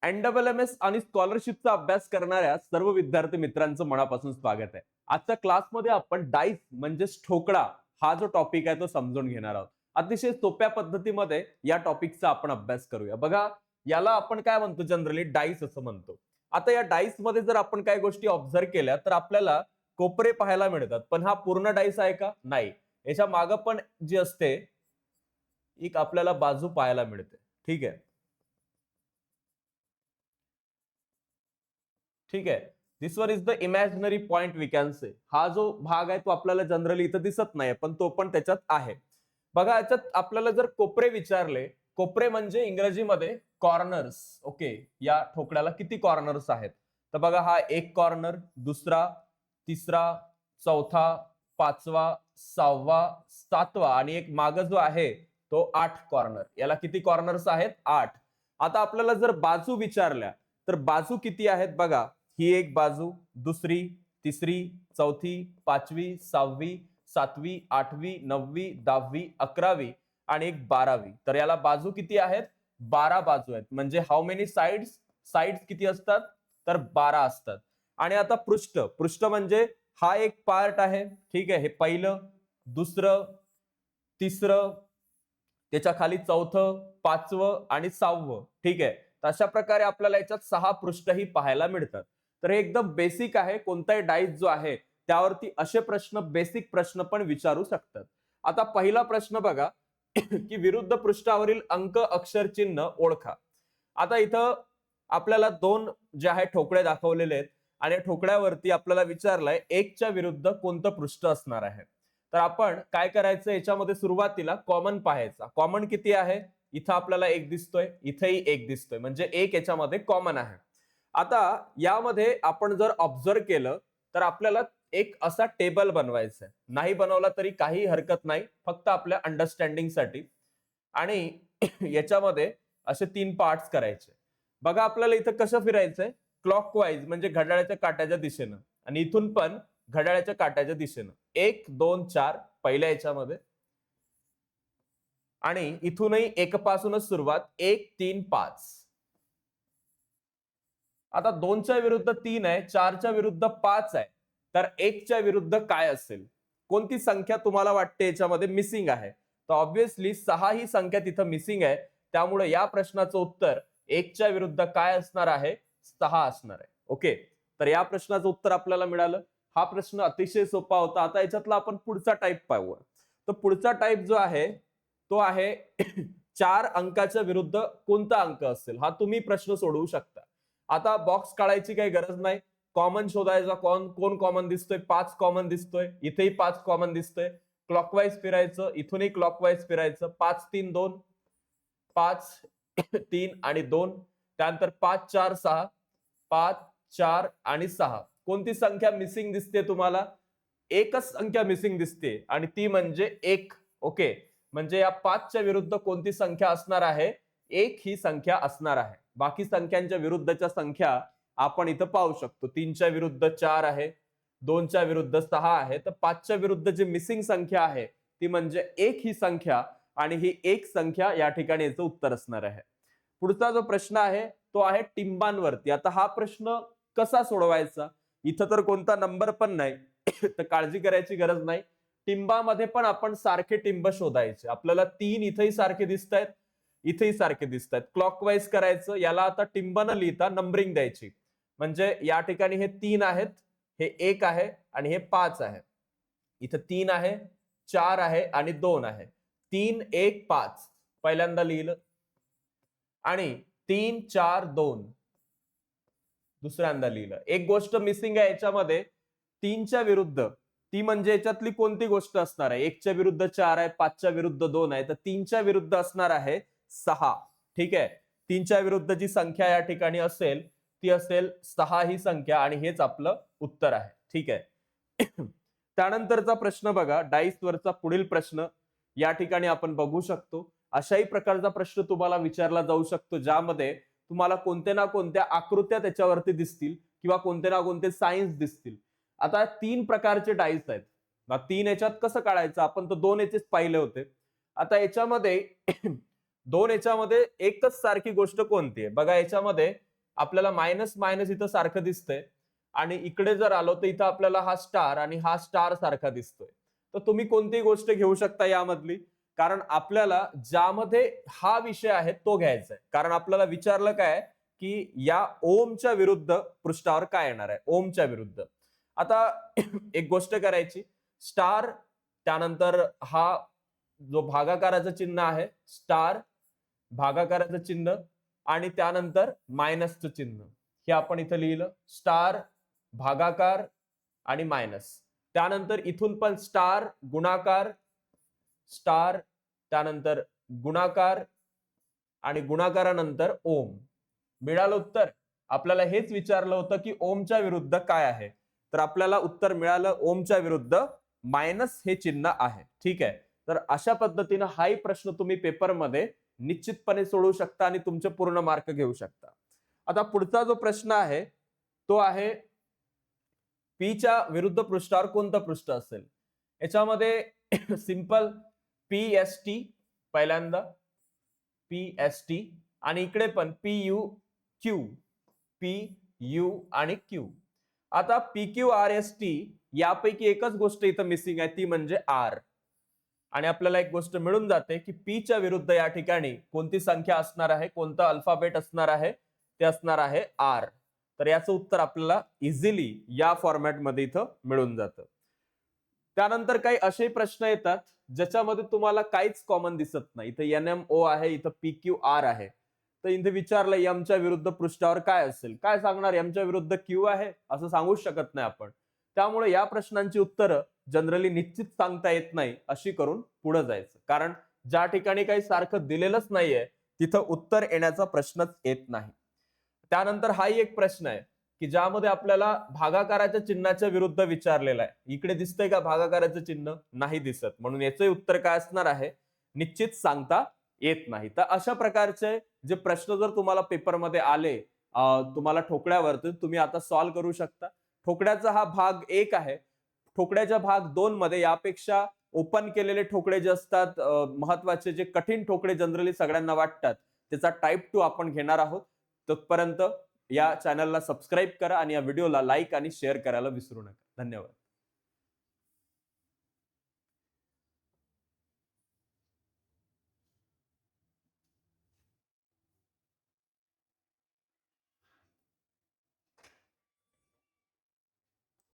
NSSS आणि स्कॉलरशिपचा अभ्यास करणाऱ्या सर्व विद्यार्थी मित्रांचं मनापासून स्वागत आहे. आजच्या क्लासमध्ये आपण डाईस म्हणजेच ठोकळा हा जो टॉपिक आहे तो समजून घेणार आहोत. अतिशय सोप्या पद्धतीमध्ये या टॉपिकचा आपण अभ्यास करूया. बघा, याला आपण काय म्हणतो, जनरली डाईस असं म्हणतो. आता या डाईस मध्ये जर आपण काही गोष्टी ऑब्झर्व केल्या तर आपल्याला कोपरे पाहायला मिळतात, पण हा पूर्ण डाईस आहे का? नाही. याच्या मागे पण जी असते एक आपल्याला बाजू पाहायला मिळते. ठीक आहे. ठीक आहे. This one is the imaginary point we can say. हा जो भाग आहे तो आपल्याला जनरली इथं दिसत नाही, पण तो पण त्याच्यात आहे. बघा, याच्यात आपल्याला जर कोपरे विचारले, कोपरे म्हणजे इंग्रजीमध्ये कॉर्नर्स. ओके, या ठोकळ्याला किती कॉर्नर्स आहेत? तर बघा, हा एक कॉर्नर, दुसरा, तिसरा, चौथा, पाचवा, सहावा, सातवा आणि एक माग जो आहे तो 8 कॉर्नर. याला किती कॉर्नर्स आहेत? 8. आता आपल्याला जर बाजू विचारल्या तर बाजू किती आहेत? बघा, ही एक बाजू, दुसरी, तिसरी, चौथी, पाचवी, सहावी, सातवी, आठवी, नववी, 10वी, 11वी आणि एक 12वी. तर याला बाजू किती आहेत? 12 बाजू आहेत. म्हणजे हाऊ मेनी साइड्स? साइड्स किती असतात? तर 12 असतात. आणि आता पृष्ठ, पृष्ठ म्हणजे हा एक पार्ट आहे. ठीक आहे. हे पहिलं, दुसरं, तिसरं, त्याच्या खाली चौथं, पाचवं आणि 6वं. ठीक आहे. तर अशा प्रकारे आपल्याला याच्यात 6 पृष्ठही पाहायला मिळतात. तर हे एकदम बेसिक आहे. कोणताही डाईस जो आहे त्यावरती असे प्रश्न, बेसिक प्रश्न पण विचारू शकतात. आता पहिला प्रश्न बघा की विरुद्ध पृष्ठावरील अंक अक्षर चिन्ह ओळखा. आता इथं आपल्याला 2 जे आहे ठोकळे दाखवलेले आहेत आणि ठोकळ्यावरती आपल्याला विचारलंय 1च्या विरुद्ध कोणतं पृष्ठ असणार आहे. तर आपण काय करायचं, याच्यामध्ये सुरुवातीला कॉमन पाहायचा. कॉमन किती आहे? इथं आपल्याला 1 दिसतोय, इथेही 1 दिसतोय, म्हणजे 1 याच्यामध्ये कॉमन आहे. आता यामध्ये आपण जर ऑब्झर्व केलं तर आपल्याला एक असा टेबल बनवायचा आहे. नाही बनवला तरी काही हरकत नाही, फक्त आपल्या अंडरस्टँडिंग साठी. आणि याच्यामध्ये असे 3 पार्ट्स करायचे. बघा, आपल्याला इथं कसं फिरायचंय? क्लॉकवाईज म्हणजे घड्याळाच्या काट्याच्या दिशेनं, आणि इथून पण घड्याळाच्या काट्याच्या दिशेनं. 1 2 4 पहिल्या याच्यामध्ये, आणि इथूनही 1 पासूनच सुरुवात, 1 3 5. आता 2च्या विरुद्ध 3 आहे, 4च्या विरुद्ध 5 आहे. तर 1च्या विरुद्ध काय असेल? कोणती संख्या तुम्हाला वाटते याच्यामध्ये मिसिंग आहे? तर ऑब्व्हियसली 6 ही संख्या तिथं मिसिंग आहे. त्यामुळे या प्रश्नाचं उत्तर 1च्या विरुद्ध काय असणार आहे? 6 असणार आहे. ओके, तर या प्रश्नाचं उत्तर आपल्याला मिळालं. हा प्रश्न अतिशय सोपा होता. आता याच्यातला आपण पुढचा टाईप पाहूया. तर पुढचा टाईप जो आहे तो आहे 4 अंकाच्या विरुद्ध कोणता अंक असेल, हा तुम्ही प्रश्न सोडवू शकता. आता बॉक्स काढायची काही गरज नाही. कॉमन शोधायचा. कोण कॉमन दिसतोय? 5 कॉमन दिसतोय, इथेही 5 कॉमन दिसतोय. क्लॉकवाईज फिरायचं, इथूनही क्लॉकवाईज फिरायचं. 5 3 2, 5 3 आणि 2, त्यानंतर 5 4 6, 5 4 आणि 6. कोणती संख्या मिसिंग दिसते तुम्हाला? एकच संख्या मिसिंग दिसते, आणि ती म्हणजे 1. ओके, म्हणजे या 5च्या विरुद्ध कोणती संख्या असणार आहे? 1 ही संख्या असणार आहे. बाकी संख्यांच्या विरुद्धच्या संख्या आपण इथं पाहू शकतो. 3च्या विरुद्ध 4 आहे, 2च्या विरुद्ध 6 आहे. तर 5च्या विरुद्ध जी मिसिंग संख्या आहे ती म्हणजे 1 ही संख्या, आणि ही 1 संख्या या ठिकाणी याचं उत्तर असणार आहे. पुढचा जो प्रश्न आहे तो आहे टिंबांवरती. आता हा प्रश्न कसा सोडवायचा? इथं तर कोणता नंबर पण नाही, तर काळजी करायची गरज नाही. टिंबामध्ये पण आपण सारखे टिंब शोधायचे. आपल्याला 3 इथेही सारखे दिसत आहेत, इथेही सारखे दिसत आहेत. क्लॉकवाईज करायचं. याला आता टिंब न लिहिता नंबरिंग द्यायची. म्हणजे या ठिकाणी हे 3 आहेत, हे 1 आहे आणि हे 5 आहे. इथं 3 आहे, 4 आहे आणि 2 आहे. 3 1 5 पहिल्यांदा लिहिलं, आणि 3 4 2 दुसऱ्यांदा लिहिलं. एक गोष्ट मिसिंग आहे याच्यामध्ये, 3च्या विरुद्ध. ती म्हणजे याच्यातली कोणती गोष्ट असणार आहे? 1च्या विरुद्ध 4 आहे, 5च्या विरुद्ध 2 आहे, तर 3च्या विरुद्ध असणार आहे 6. ठीक आहे. 3च्या विरुद्ध जी संख्या या ठिकाणी असेल ती असेल 6 ही संख्या, आणि हेच आपलं उत्तर आहे. ठीक आहे. त्यानंतरचा प्रश्न बघा, डाईस वरचा पुढील प्रश्न या ठिकाणी आपण बघू शकतो. अशाही प्रकारचा प्रश्न तुम्हाला विचारला जाऊ शकतो, ज्यामध्ये तुम्हाला कोणत्या ना कोणत्या आकृत्या त्याच्यावरती दिसतील किंवा कोणते ना कोणते सायन्स दिसतील. आता 3 प्रकारचे डाईस आहेत. 3 याच्यात कसं काढायचं? आपण तर 2 याचेच पाहिले होते. आता याच्यामध्ये 2 याच्यामध्ये एकच सारखी गोष्ट कोणती आहे? बघा, याच्यामध्ये आपल्याला मायनस मायनस इथं सारखं दिसतंय आणि इकडे जर आलो तर इथं आपल्याला हा स्टार आणि हा स्टार सारखा दिसतोय. तर तुम्ही कोणतीही गोष्ट घेऊ शकता यामधली, कारण आपल्याला ज्यामध्ये हा विषय आहे तो घ्यायचा आहे. कारण आपल्याला विचारलं काय की या ओमच्या विरुद्ध पृष्ठावर काय येणार आहे, ओमच्या विरुद्ध. आता एक गोष्ट करायची, स्टार त्यानंतर हा जो भागाकाराचं चिन्ह आहे, स्टार भागाकाराचं चिन्ह आणि त्यानंतर मायनसचं चिन्ह, हे आपण इथं लिहिलं. स्टार भागाकार आणि मायनस. त्यानंतर इथून पण स्टार गुणाकार, स्टार त्यानंतर गुणाकार आणि गुणाकारानंतर ओम. मिळालं उत्तर. आपल्याला हेच विचारलं होतं की ओमच्या विरुद्ध काय आहे, तर आपल्याला उत्तर मिळालं ओमच्या विरुद्ध मायनस हे चिन्ह आहे. ठीक आहे. तर अशा पद्धतीनं हाही प्रश्न तुम्ही पेपरमध्ये निश्चितपणे सोडवू शकता आणि तुमचे पूर्ण मार्क घेऊ शकता. आता पुढचा जो प्रश्न आहे तो आहे पीच्या विरुद्ध पृष्ठावर कोणतं पृष्ठ असेल. याच्यामध्ये सिंपल पीएसटी पहिल्यांदा, पीएसटी आणि इकडे पण पीयू क्यू, पीयू आणि क्यू. आता पीक्यूआरएसटी यापैकी एकच गोष्ट इथं मिसिंग आहे, ती म्हणजे आर. आणि आपल्याला एक गोष्ट मिळून जाते की पीच्या विरुद्ध या ठिकाणी कोणती संख्या असणार आहे, कोणता अल्फाबेट असणार आहे, ते असणार आहे आर. तर याचं उत्तर आपल्याला इझिली या फॉर्मॅटमध्ये इथं मिळून जातं. त्यानंतर काही असे प्रश्न येतात ज्याच्यामध्ये तुम्हाला काहीच कॉमन दिसत नाही. इथं एनएमओ आहे, इथं पीक्यूआर आहे. तर इथे विचारलं एमच्या विरुद्ध पृष्ठावर काय असेल, काय सांगणार, एमच्या विरुद्ध क्यू आहे असं सांगूच शकत नाही आपण. त्यामुळे या प्रश्नांची उत्तरं जनरली निश्चित सांगता येत नाही, अशी करून पुढे जायचं. कारण ज्या ठिकाणी काही सारखं दिलेलंच नाहीये तिथं उत्तर येण्याचा प्रश्नच येत नाही. त्यानंतर हाही एक प्रश्न आहे की ज्यामध्ये आपल्याला भागाकाराच्या चिन्हाच्या विरुद्ध विचारलेला आहे. इकडे दिसतंय का भागाकाराचं चिन्ह? नाही दिसत. म्हणून याचं उत्तर काय असणार आहे, निश्चित सांगता येत नाही. तर अशा प्रकारचे जे प्रश्न जर तुम्हाला पेपरमध्ये आले तुम्हाला ठोकळ्यावर, तर तुम्ही आता सॉल्व्ह करू शकता. ठोकड्याचा हा भाग 1 आहे. ठोकड्याच्या भाग 2 मध्ये यापेक्षा ओपन केलेले ठोकळे जे असतात, महत्वाचे जे कठीण ठोकळे जनरली सगळ्यांना वाटतात, त्याचा टाइप 2 आपण घेणार आहोत. तोपर्यंत या चॅनलला सबस्क्राईब करा आणि या व्हिडिओला लाईक आणि शेअर करायला विसरू नका. धन्यवाद.